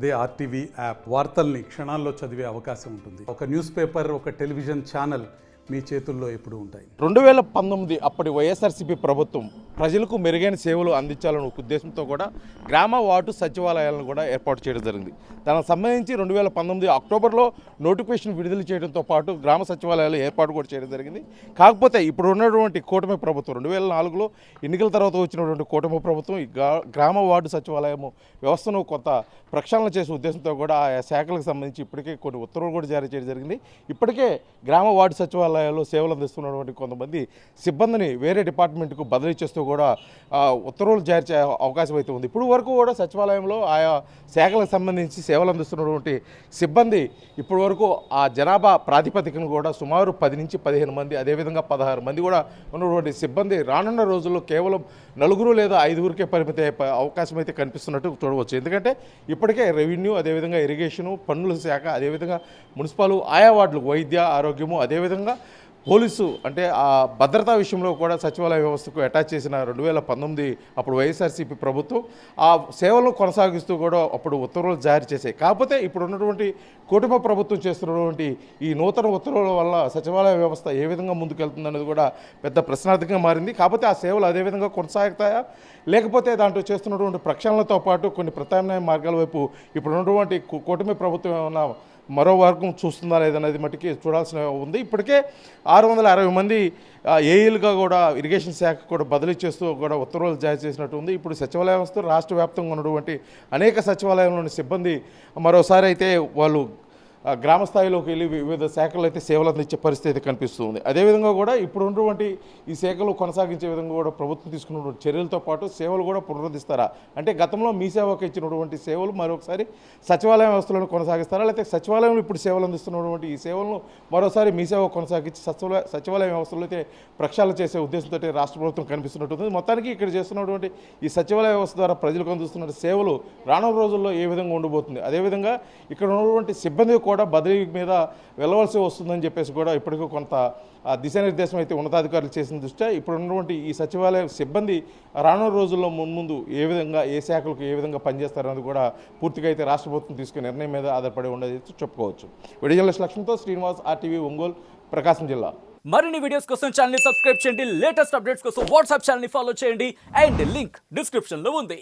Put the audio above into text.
అదే RTV app వార్తల్ని క్షణాల్లో చదివే అవకాశం ఉంటుంది. ఒక న్యూస్ పేపర్, ఒక టెలివిజన్ ఛానల్ మీ చేతుల్లో ఎప్పుడూ ఉంటాయి. 2019 అప్పటి వైఎస్ఆర్సీపీ ప్రభుత్వం ప్రజలకు మెరుగైన సేవలు అందించాలనే ఉద్దేశంతో కూడా గ్రామ వార్డు సచివాలయాలను కూడా ఏర్పాటు చేయడం జరిగింది. దానికి సంబంధించి 2019 అక్టోబర్లో నోటిఫికేషన్ విడుదల చేయడంతో పాటు గ్రామ సచివాలయాలు ఏర్పాటు కూడా చేయడం జరిగింది. కాకపోతే ఇప్పుడు ఉన్నటువంటి కూటమి ప్రభుత్వం 2004లో ఎన్నికల తర్వాత వచ్చినటువంటి కూటమి ప్రభుత్వం ఈ గ్రామ వార్డు సచివాలయం వ్యవస్థను కొంత ప్రక్షాళన చేసే ఉద్దేశంతో కూడా ఆ శాఖలకు సంబంధించి ఇప్పటికే కొన్ని ఉత్తర్వులు కూడా జారీ చేయడం జరిగింది. ఇప్పటికే గ్రామ వార్డు సచివాలయాల్లో సేవలు అందిస్తున్నటువంటి కొంతమంది సిబ్బందిని వేరే డిపార్ట్మెంట్కు బదిలీ చేస్తూ కూడా ఉత్తర్వులు జారీ చేసే అవకాశం అయితే ఉంది. ఇప్పుడు వరకు కూడా సచివాలయంలో ఆయా శాఖలకు సంబంధించి సేవలు అందిస్తున్నటువంటి సిబ్బంది ఇప్పటి వరకు ఆ జనాభా ప్రాతిపదికను కూడా సుమారు 10 నుంచి 15 మంది, అదేవిధంగా 16 మంది కూడా ఉన్నటువంటి సిబ్బంది రానున్న రోజుల్లో కేవలం 4 లేదా 5 పరిమితి అయ్యే అవకాశం అయితే కనిపిస్తున్నట్టు చూడవచ్చు. ఎందుకంటే ఇప్పటికే రెవెన్యూ, అదేవిధంగా ఇరిగేషను, పన్నుల శాఖ, అదేవిధంగా మున్సిపల్, ఆయా వార్డులకు వైద్య, ఆరోగ్యము, అదేవిధంగా పోలీసు అంటే ఆ భద్రతా విషయంలో కూడా సచివాలయ వ్యవస్థకు అటాచ్ చేసిన 2019 అప్పుడు వైఎస్ఆర్సీపీ ప్రభుత్వం ఆ సేవలను కొనసాగిస్తూ కూడా అప్పుడు ఉత్తర్వులు జారీ చేశాయి. కాకపోతే ఇప్పుడు ఉన్నటువంటి కుటుంబ ప్రభుత్వం చేస్తున్నటువంటి ఈ నూతన ఉత్తర్వుల వల్ల సచివాలయ వ్యవస్థ ఏ విధంగా ముందుకెళ్తుందనేది కూడా పెద్ద ప్రశ్నార్థకంగా మారింది. కాకపోతే ఆ సేవలు అదేవిధంగా కొనసాగుతాయా, లేకపోతే దాంట్లో చేస్తున్నటువంటి ప్రక్షాళనతో పాటు కొన్ని ప్రత్యామ్నాయ మార్గాల వైపు ఇప్పుడు ఉన్నటువంటి కూటమి ప్రభుత్వం ఏమన్నా మరో వర్గం చూస్తుందా లేదనేది మటుకి చూడాల్సిన ఉంది. ఇప్పటికే 660 మంది ఏఈలుగా కూడా ఇరిగేషన్ శాఖ కూడా బదిలీ చేస్తూ కూడా ఉత్తర్వులు జారీ చేసినట్టు ఉంది. ఇప్పుడు సచివాలయ వ్యవస్థ రాష్ట్ర వ్యాప్తంగా ఉన్నటువంటి అనేక సచివాలయంలోని సిబ్బంది మరోసారి అయితే వాళ్ళు గ్రామ స్థాయిలోకి వెళ్ళి వివిధ శాఖలు అయితే సేవలు అందించే పరిస్థితి కనిపిస్తుంది. అదేవిధంగా కూడా ఇప్పుడు ఉన్నటువంటి ఈ శాఖలు కొనసాగించే విధంగా కూడా ప్రభుత్వం తీసుకున్నటువంటి చర్యలతో పాటు సేవలు కూడా పునరుద్ధరిస్తారా, అంటే గతంలో మీ సేవకు ఇచ్చినటువంటి సేవలు మరొకసారి సచివాలయం వ్యవస్థలను కొనసాగిస్తారా, లేకపోతే సచివాలయంలో ఇప్పుడు సేవలు అందిస్తున్నటువంటి ఈ సేవలను మరోసారి మీ సేవ కొనసాగించి సచివాలయం వ్యవస్థలో అయితే ప్రక్షాళన చేసే ఉద్దేశంతో రాష్ట్ర ప్రభుత్వం కనిపిస్తున్నట్టుంది. మొత్తానికి ఇక్కడ చేస్తున్నటువంటి ఈ సచివాలయ వ్యవస్థ ద్వారా ప్రజలకు అందిస్తున్న సేవలు రానున్న రోజుల్లో ఏ విధంగా ఉండబోతుంది, అదేవిధంగా ఇక్కడ ఉన్నటువంటి సిబ్బంది కూడా బదిలీ మీద వెళ్ళవలసి వస్తుందని చెప్పేసి కూడా ఇప్పటికీ కొంత దిశానిర్దేశం అయితే ఉన్నతాధికారులు చేసిన దృష్ట్యా ఇప్పుడు ఉన్నటువంటి ఈ సచివాలయ సిబ్బంది రానున్న రోజుల్లో ముందు ఏ విధంగా ఏ శాఖలకు ఏ విధంగా పనిచేస్తారన్నది కూడా పూర్తిగా అయితే రాష్ట్ర ప్రభుత్వం తీసుకునే నిర్ణయం మీద ఆధారపడి ఉండేది చెప్పుకోవచ్చు. విడుదల లక్ష్యంతో శ్రీనివాస్, ఆర్టీవీ, ఒంగోలు, ప్రకాశం జిల్లా. మరిన్ని వీడియోస్ కోసం ఛానల్ ని సబ్స్క్రైబ్ చేయండి. లేటెస్ట్ అప్డేట్స్ కోసం వాట్సాప్ ఛానల్ ని ఫాలో చేయండి. అండ్ లింక్ డిస్క్రిప్షన్ లో ఉంది.